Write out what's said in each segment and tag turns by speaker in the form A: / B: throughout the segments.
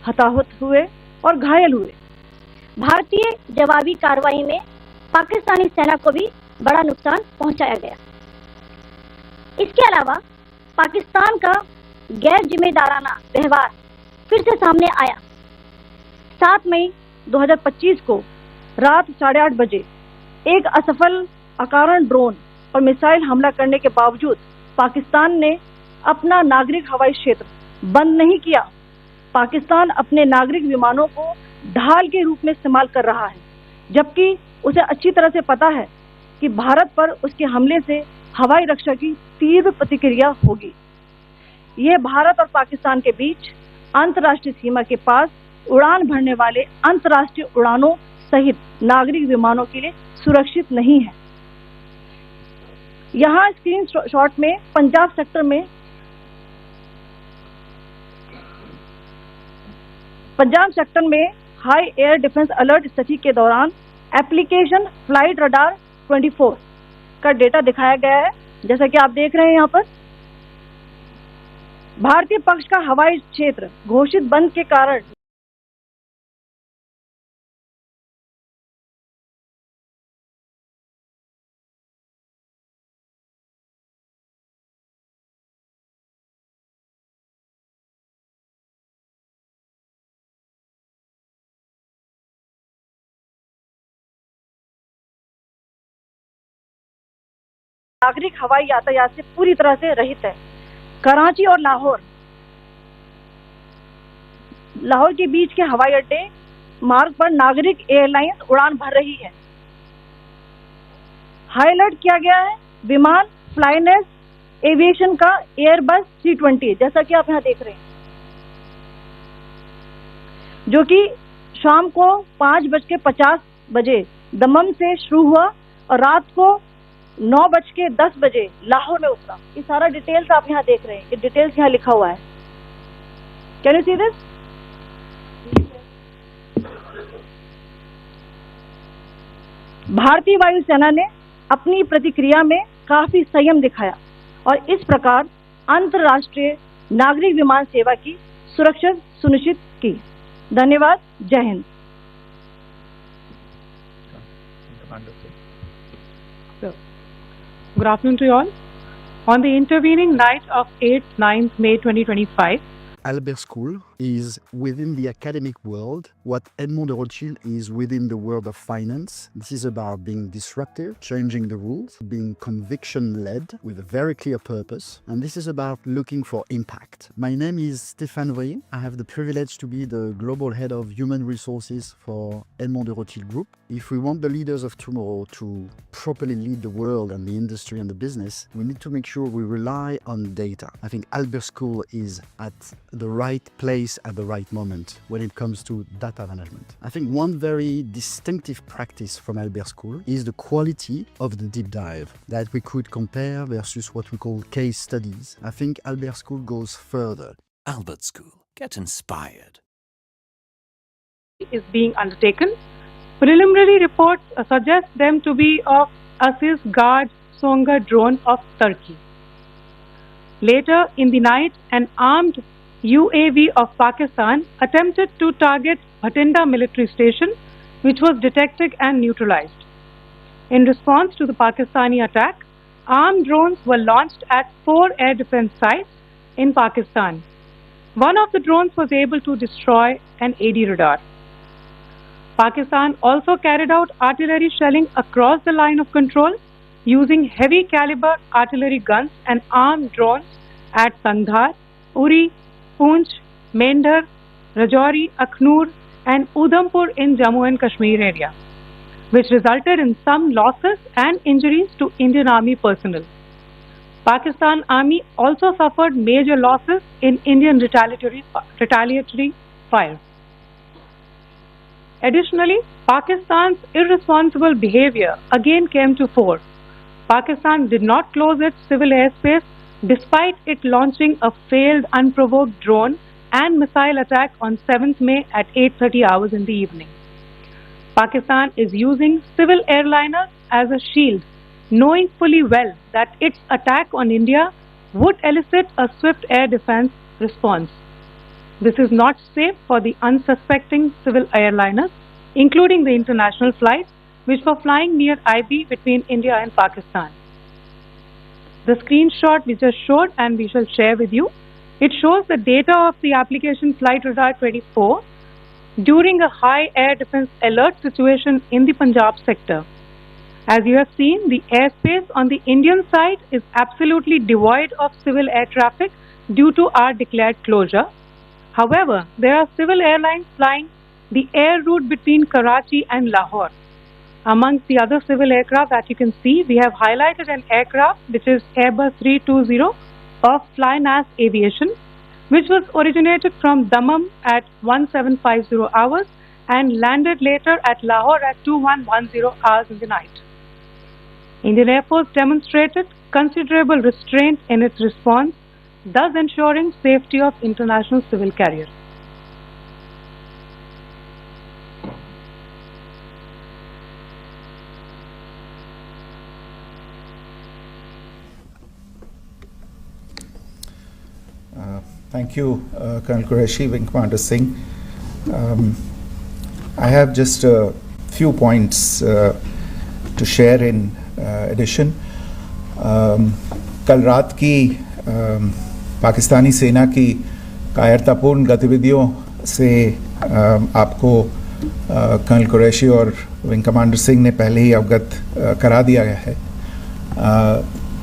A: हताहत हुए और घायल हुए।
B: भारतीय जवाबी कार्रवाई में पाकिस्तानी सेना को भी बड़ा नुकसान पहुंचाया गया। इसके अलावा पाकिस्तान का गैर जिम्मेदाराना व्यवहार फिर से सामने आया।
A: 7 मई 2025 को रात 8:30 बजे एक असफल अकारण ड्रोन और मिसाइल हमला करने के बावजूद पाकिस्तान ने अपना नागरिक हवाई क्षेत्र बंद नहीं किया। पाकिस्तान अपने नागरिक विमानों को ढाल के रूप में इस्तेमाल कर रहा है, जबकि उसे अच्छी तरह से पता है कि भारत पर उसके हमले से हवाई रक्षा की तीव्र प्रतिक्रिया होगी। यह भारत और पाकिस्तान के बीच अंतर्राष्ट्रीय सीमा के पास उड़ान भरने वाले अंतर्राष्ट्रीय उड़ानों सहित नागरिक विमानों के लिए सुरक्षित नहीं है। यहाँ स्क्रीन शॉट में पंजाब सेक्टर में हाई एयर डिफेंस अलर्ट स्थिति के दौरान एप्लीकेशन फ्लाइट रडार 24 का डेटा दिखाया गया है। जैसा कि आप देख रहे हैं यहाँ पर भारतीय पक्ष का हवाई क्षेत्र घोषित बंद के कारण नागरिक हवाई यातायात से पूरी तरह से रहित है। कराची और लाहौर के बीच के हवाई अड्डे मार्ग पर नागरिक एयरलाइंस उड़ान भर रही है। हाईलाइट किया गया है विमान फ्लाइनेस एविएशन का एयरबस 320, जैसा कि आप यहाँ देख रहे हैं, जो कि शाम को 5:50 बजे दमम से शुरू हुआ और रात को 9:10 बजे लाहौर में उतरा। ये सारा डिटेल्स आप यहाँ देख रहे हैं, ये डिटेल्स यहाँ लिखा हुआ है। Can you see this? भारतीय वायुसेना ने अपनी प्रतिक्रिया में काफी संयम दिखाया और इस प्रकार अंतर्राष्ट्रीय नागरिक विमान सेवा की सुरक्षा सुनिश्चित की। धन्यवाद। जय Hind.
C: Good afternoon to you all. On the intervening night of 8th, 9th May 2025,
D: Alber School is within the academic world what Edmond de Rothschild is within the world of finance. This is about being disruptive, changing the rules, being conviction-led with a very clear purpose. And this is about looking for impact. My name is Stéphane Voyer. I have the privilege to be the global head of human resources for Edmond de Rothschild Group. If we want the leaders of tomorrow to properly lead the world and the industry and the business, we need to make sure we rely on data. I think Alber School is at the right place at the right moment when it comes to data management. I think one very distinctive practice from Alber School is the quality of the deep dive that we could compare versus what we call case studies. I think Alber School goes further.
E: Albert School. Get inspired.
C: is being undertaken. Preliminary reports suggest them to be of Aziz Guard Songa drone of Turkey. Later in the night, an armed UAV of Pakistan attempted to target Bhandara military station, which was detected and neutralized. In response to the Pakistani attack, armed drones were launched at 4 air defense sites in Pakistan. One of the drones was able to destroy an AD radar. Pakistan also carried out artillery shelling across the line of control using heavy caliber artillery guns and armed drones at Sandhar, Uri, Poonch, Mendhar, Rajouri, Akhnur and Udhampur in Jammu and Kashmir area, which resulted in some losses and injuries to Indian Army personnel. Pakistan Army also suffered major losses in Indian retaliatory fire. Additionally, Pakistan's irresponsible behavior again came to fore. Pakistan did not close its civil airspace despite it launching a failed unprovoked drone and missile attack on 7th May at 8:30 hours in the evening. Pakistan is using civil airliners as a shield, knowing fully well that its attack on India would elicit a swift air defense response. This is not safe for the unsuspecting civil airliners, including the international flights, which were flying near IB between India and Pakistan. The screenshot we just showed and we shall share with you, it shows the data of the application Flight Radar 24 during a high air defense alert situation in the Punjab sector. As you have seen, the airspace on the Indian side is absolutely devoid of civil air traffic due to our declared closure. However, there are civil airlines flying the air route between Karachi and Lahore. Amongst the other civil aircraft that you can see, we have highlighted an aircraft which is Airbus 320 of Flynas Aviation, which was originated from Dammam at 1750 hours and landed later at Lahore at 2110 hours in the night. Indian Air Force demonstrated considerable restraint in its response, thus ensuring safety of international civil carriers.
F: Thank you, Colonel Qureshi, Wing Commander Singh. I have just a few points to share in addition. कल रात की पाकिस्तानी सेना की कायरतापूर्ण गतिविधियों से आपको colonel Qureshi और विंग कमांडर सिंह ने पहले ही अवगत करा दिया गया है.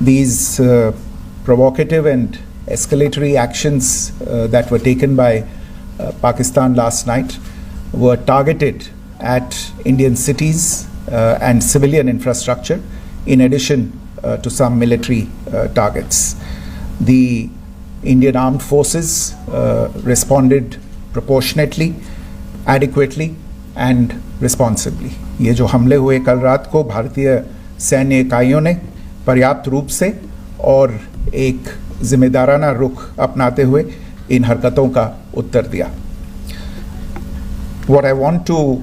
F: These provocative and escalatory actions that were taken by Pakistan last night were targeted at Indian cities and civilian infrastructure, in addition to some military targets. The Indian armed forces responded proportionately, adequately and responsibly. ये जो हमले हुए कल रात को भारतीय सैन्य इकाइयों ने पर्याप्त रूप से और एक जिम्मेदाराना रुख अपनाते हुए इन हरकतों का उत्तर दिया. What I want to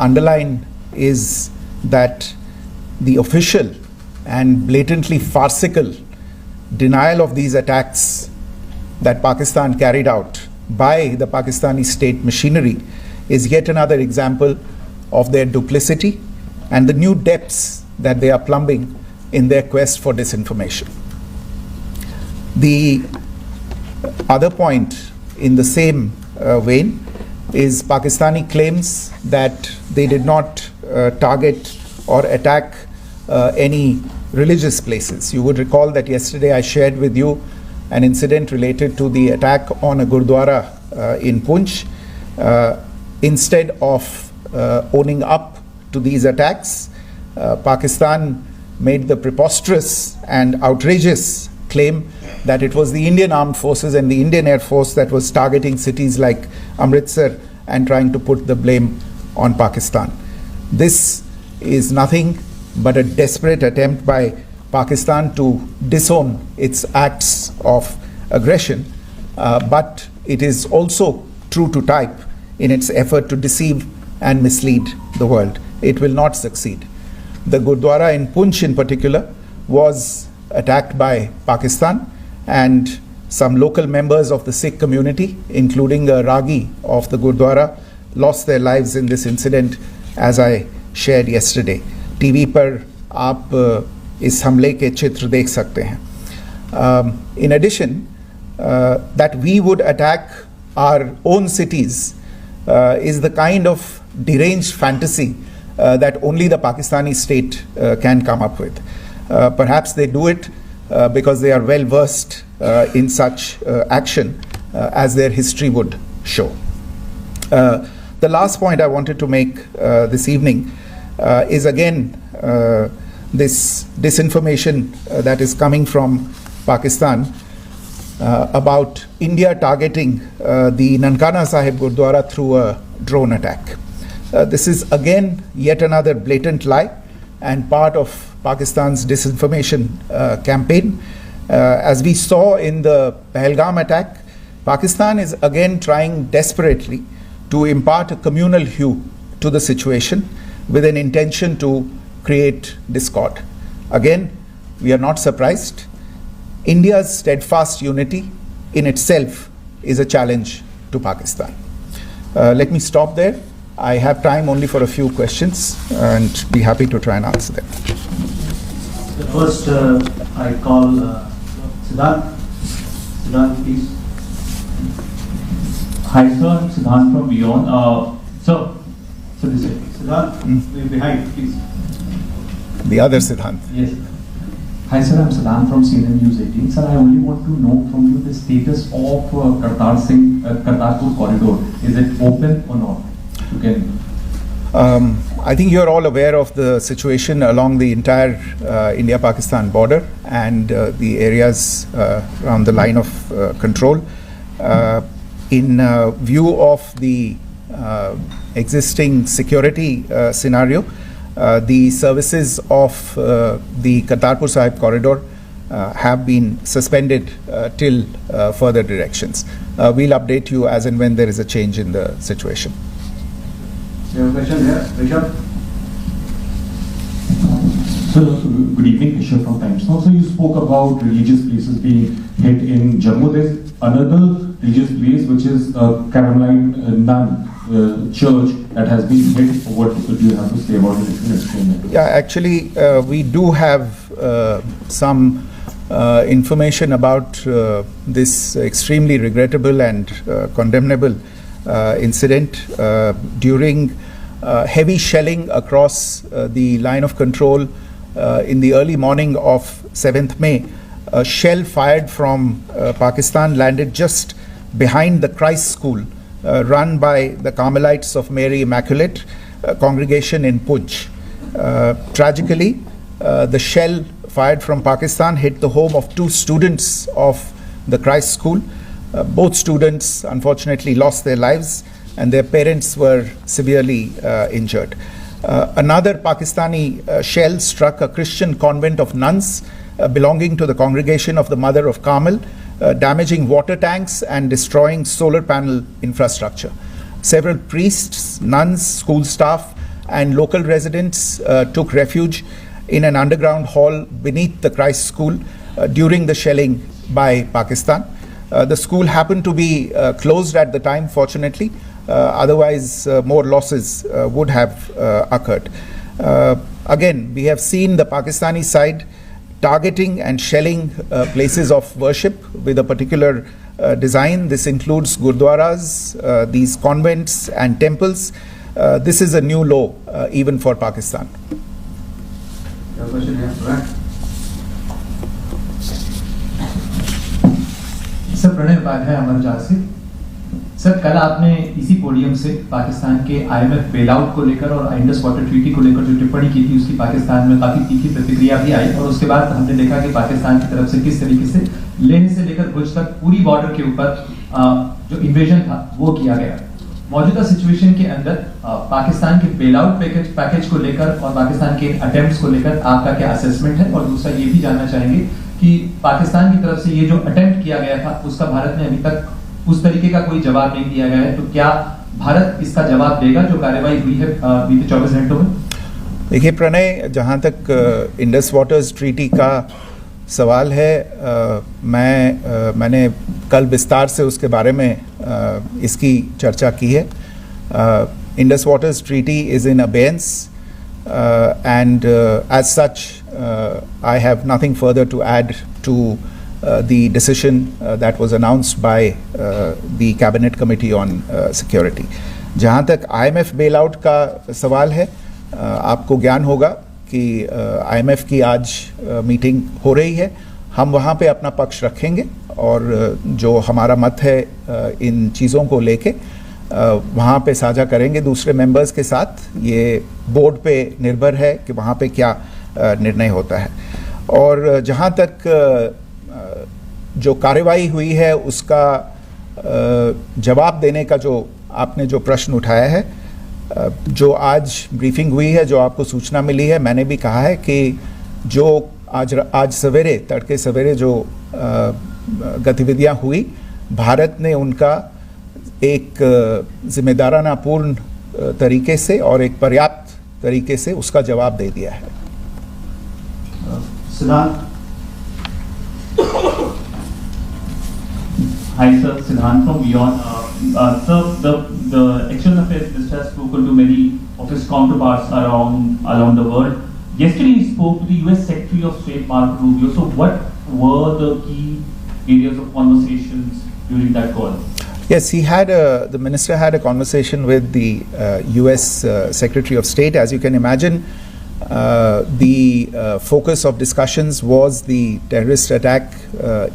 F: underline is that the official and blatantly farcical denial of these attacks that Pakistan carried out by the Pakistani state machinery is yet another example of their duplicity and the new depths that they are plumbing in their quest for disinformation. The other point in the same vein is Pakistani claims that they did not target or attack any religious places. You would recall that yesterday I shared with you an incident related to the attack on a Gurdwara in Punch. Instead of owning up to these attacks, Pakistan made the preposterous and outrageous claim that it was the Indian Armed Forces and the Indian Air Force that was targeting cities like Amritsar and trying to put the blame on Pakistan. This is nothing but a desperate attempt by Pakistan to disown its acts of aggression, but it is also true to type in its effort to deceive and mislead the world. It will not succeed. The Gurdwara in Punch in particular was attacked by Pakistan, and some local members of the Sikh community, including a Ragi of the Gurdwara, lost their lives in this incident, as I shared yesterday. TV पर आप इस हमले के चित्र देख सकते हैं. In addition, that we would attack our own cities is the kind of deranged fantasy that only the Pakistani state can come up with. Perhaps they do it because they are well versed in such action, as their history would show. The last point I wanted to make this evening is again this disinformation that is coming from Pakistan about India targeting the Nankana Sahib Gurdwara through a drone attack. This is again yet another blatant lie and part of Pakistan's disinformation campaign. As we saw in the Pahalgam attack, Pakistan is again trying desperately to impart a communal hue to the situation with an intention to create discord. Again, we are not surprised. India's steadfast unity in itself is a challenge to Pakistan. Let me stop there. I have time only for a few questions and be happy to try and answer them.
G: First, I call Siddharth. Siddharth, please. Hi, sir. I'm Siddharth from Beyond. So this is Siddharth, behind, please.
F: The other Siddhant.
G: Yes. Hi, sir. I'm Siddharth from CNN News 18. Sir, I only want to know from you the status of Kartarpur corridor. Is it open or not? You can.
F: I think you're all aware of the situation along the entire India-Pakistan border and the areas around the line of control. In view of the existing security scenario, the services of the Kartarpur Sahib corridor have been suspended till further directions. We'll update you as and when there is a change in the situation.
G: You have a question here, Rishabh? Sir, good evening, Rishabh from Times Now. So you spoke about religious places being hit in Jammu. There's another religious place which is Carmelite Nun church that has been hit. What do you have to say about it? If you can explain that.
F: Yeah, actually, we do have some information about this extremely regrettable and condemnable incident during heavy shelling across the line of control in the early morning of 7th May. A shell fired from Pakistan landed just behind the Christ School run by the Carmelites of Mary Immaculate congregation in Puj. Tragically, the shell fired from Pakistan hit the home of 2 students of the Christ School. Both students unfortunately lost their lives and their parents were severely injured. Another Pakistani shell struck a Christian convent of nuns belonging to the congregation of the Mother of Carmel, damaging water tanks and destroying solar panel infrastructure. Several priests, nuns, school staff and local residents took refuge in an underground hall beneath the Christ School during the shelling by Pakistan. The school happened to be closed at the time, fortunately. Otherwise, more losses would have occurred. Again, we have seen the Pakistani side targeting and shelling places of worship with a particular design. This includes gurdwaras, these convents and temples. This is a new low even for Pakistan.
G: Your question here, right? Sir Pranay Upadhyay Amarjat से। Sir कल आपने इसी podium से पाकिस्तान के IMF bailout को लेकर और Indus water treaty को लेकर जो टिप्पणी की थी उसकी पाकिस्तान में काफी तीखी प्रतिक्रिया भी आई और उसके बाद हमने देखा कि पाकिस्तान की तरफ से किस तरीके से लेह से लेकर भुज तक पूरी बॉर्डर के ऊपर जो इन्वेजन था वो किया गया। मौजूदा सिचुएशन के अंदर पाकिस्तान के बेलआउट पैकेज को लेकर और पाकिस्तान के अटेम्प्ट्स को लेकर आपका क्या असेसमेंट है? और दूसरा ये भी जानना चाहेंगे कि पाकिस्तान की तरफ से ये जो अटेम्प्ट किया गया था उसका भारत ने अभी तक उस तरीके का कोई जवाब नहीं दिया गया है, तो क्या भारत इसका जवाब देगा जो कार्रवाई हुई है बीते 24 घंटों में?
F: देखिए प्रणय, जहाँ तक इंडस वाटर्स ट्रीटी का सवाल है, मैंने कल विस्तार से उसके बारे में इसकी चर्चा की है। Indus waters treaty is in abeyance and as such I have nothing further to add to the decision that was announced by the Cabinet Committee on Security. जहाँ तक IMF bailout का सवाल है, आपको ज्ञान होगा कि IMF की आज मीटिंग हो रही है। हम वहाँ पे अपना पक्ष रखेंगे और जो हमारा मत है इन चीज़ों को लेके वहाँ पे साझा करेंगे दूसरे मेंबर्स के साथ। ये बोर्ड पे निर्भर है कि वहाँ पे क्या निर्णय होता है। और जहाँ तक जो कार्रवाई हुई है उसका जवाब देने का जो आपने जो प्रश्न उठाया है, जो आज ब्रीफिंग हुई है, जो आपको सूचना मिली है, मैंने भी कहा है कि जो आज सवेरे तड़के सवेरे जो गतिविधियाँ हुई, भारत ने उनका एक जिम्मेदाराना पूर्ण तरीके से और एक पर्याप्त तरीके से उसका जवाब दे दिया है।
G: सिद्धांत। हाय सर, सिद्धांत from beyond. So the External Affairs Minister has spoken to many of his counterparts around the world. Yesterday he spoke to the US Secretary of State Marco Rubio. So what were the key areas of conversations during that call?
F: Yes, the minister had a conversation with the US Secretary of State. As you can imagine, the focus of discussions was the terrorist attack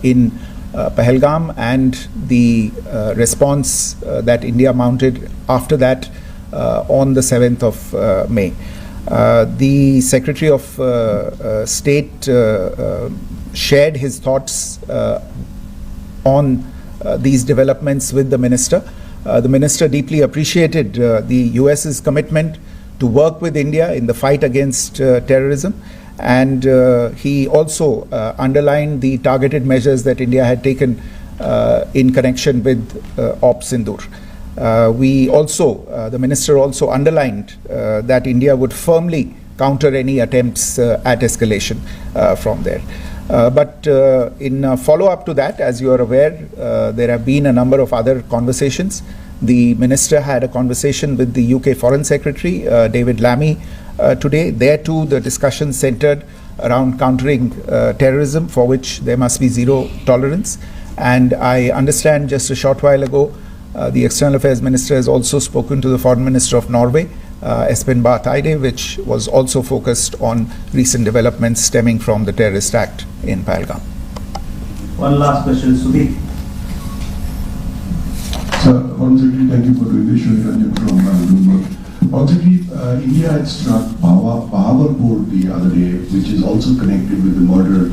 F: in Pahalgam and the response that India mounted after that on the 7th of May. The Secretary of State shared his thoughts on these developments with the minister. The minister deeply appreciated the US's commitment to work with India in the fight against terrorism, and he also underlined the targeted measures that India had taken in connection with Op Sindoor. The minister also underlined that India would firmly counter any attempts at escalation from there. But in follow-up to that, as you are aware, there have been a number of other conversations. The minister had a conversation with the UK Foreign Secretary, David Lammy, today. There too, the discussion centered around countering terrorism, for which there must be zero tolerance. And I understand just a short while ago, the External Affairs Minister has also spoken to the Foreign Minister of Norway, Espen Barth Eide, which was also focused on recent developments stemming from the terrorist act in Pahalgam.
G: One last question, Sudeep.
H: Sir, Foreign Secretary, thank you for doing this. Shri Ranjan from Bloomberg. Foreign Secretary, India had struck Bahawalpur the other day, which is also connected with the murder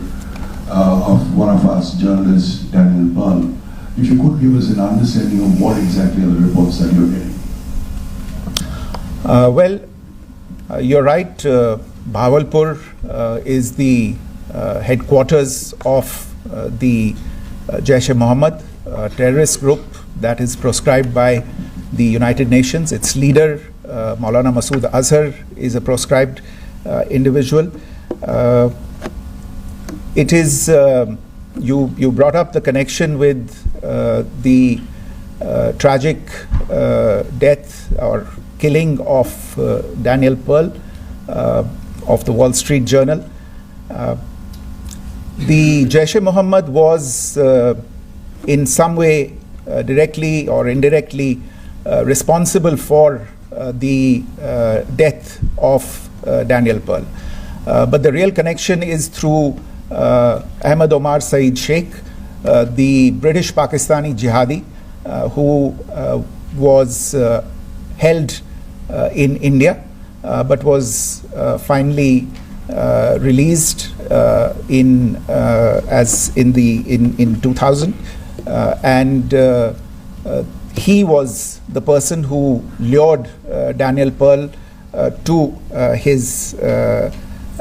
H: of one of us journalists, Daniel Pearl. If you could give us an understanding of what exactly are the reports that you're getting.
F: You're right. Bahawalpur is the headquarters of the Jaish-e-Mohammed terrorist group that is proscribed by the United Nations. Its leader, Maulana Masood Azhar, is a proscribed individual. It is, you brought up the connection with the tragic death or killing of Daniel Pearl of the Wall Street Journal. The Jaish-e-Mohammed was in some way directly or indirectly responsible for the death of Daniel Pearl. But the real connection is through Ahmed Omar Saeed Sheikh, the British Pakistani jihadi who was held in India but was finally released in 2000, and he was the person who lured Daniel Pearl to his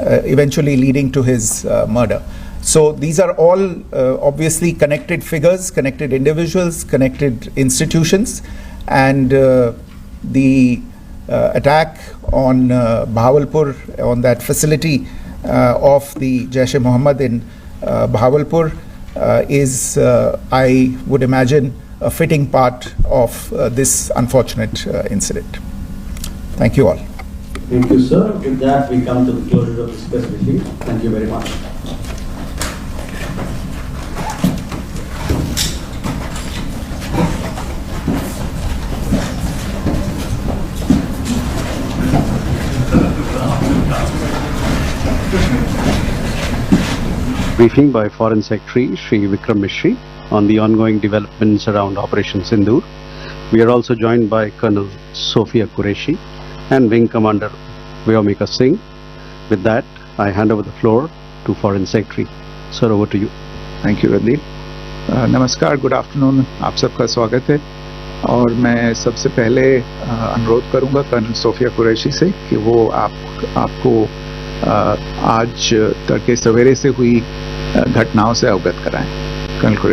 F: eventually leading to his murder. So these are all obviously connected figures, connected individuals, connected institutions, and the attack on Bahawalpur, on that facility of the Jaish-e-Mohammed in Bahawalpur is, I would imagine, a fitting part of this unfortunate incident. Thank you all.
I: Thank you, sir. With that, we come to the closure of this press briefing. Thank you very much.
J: Briefing by Foreign Secretary Shri Vikram Mishri on the ongoing developments around Operation Sindoor. We are also joined by Colonel Sophia Qureshi and Wing Commander Vyomika Singh. With that, I hand over the floor to Foreign Secretary. Sir, over to you.
K: Thank you, Randeep. नमस्कार, good afternoon, आप सबका स्वागत है। और मैं सबसे पहले अनुरोध करूंगा कर्नल सोफिया कुरैशी से कि वो आपको आज तड़के सवेरे से हुई घटनाओं से अवगत कराएं। कर्नल कुरैशी।